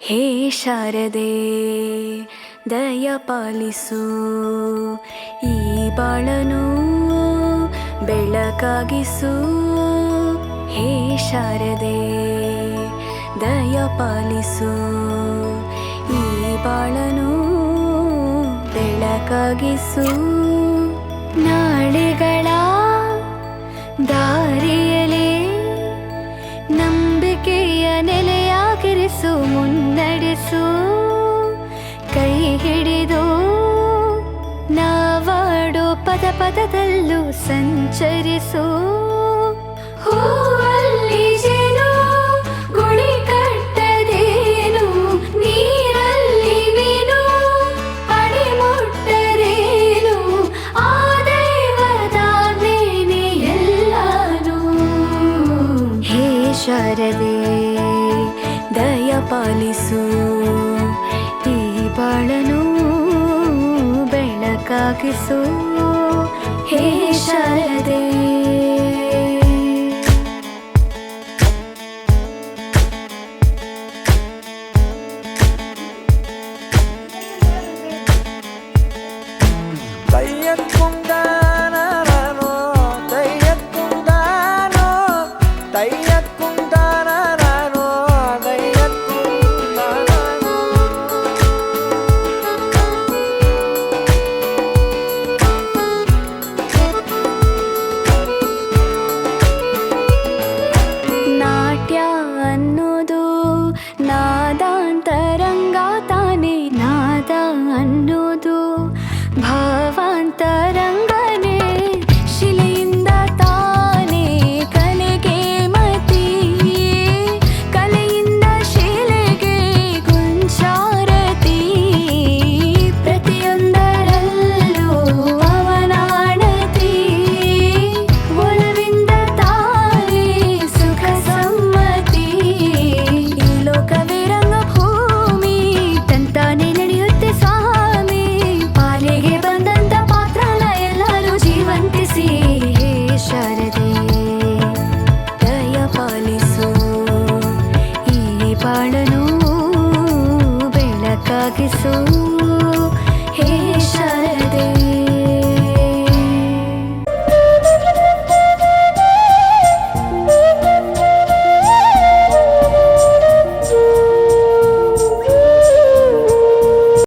ಹೇ ಶಾರದೆ ದಯ ಪಾಲಿಸು, ಈ ಬಾಳನು ಬೆಳಕಾಗಿಸು. ಹೇ ಶಾರದೆ ದಯ ಪಾಲಿಸು, ಈ ಬಾಳನು ಬೆಳಕಾಗಿಸು. ನಾಳೆಗಳ ದಾರಿಯಲೇ ನಂಬಿಕೆಯ ನೆಲೆಯಾಗಿರಿಸು, ಮುನ್ನಡೆಸು. ಕೈ ಹಿಡಿದು ನಾವಾಡೋ ಪದ ಪದದಲ್ಲೂ ಸಂಚರಿಸು. ಹೂವಲ್ಲಿ ಜೇನು ಗುಳಿ ಕಟ್ಟದೇನು, ನೀರಲ್ಲಿ ಮೀನು ಅಡಿ ಮುಟ್ಟರೇನು, ಆ ದೈವದಾಜ್ಞೆನೇ ಎಲ್ಲಾನು. ಹೇ ಶಾರದೆ ದಯ ಪಾಲಿಸು, ಈ ಬಾಳನು ಬೆಳಕಾಗಿಸು. ಹೇ ಶಾರದೆ തയ്യക്കുണ്ടാനോ തയ്യക്കുണ്ടാനോ തയ്യക്ക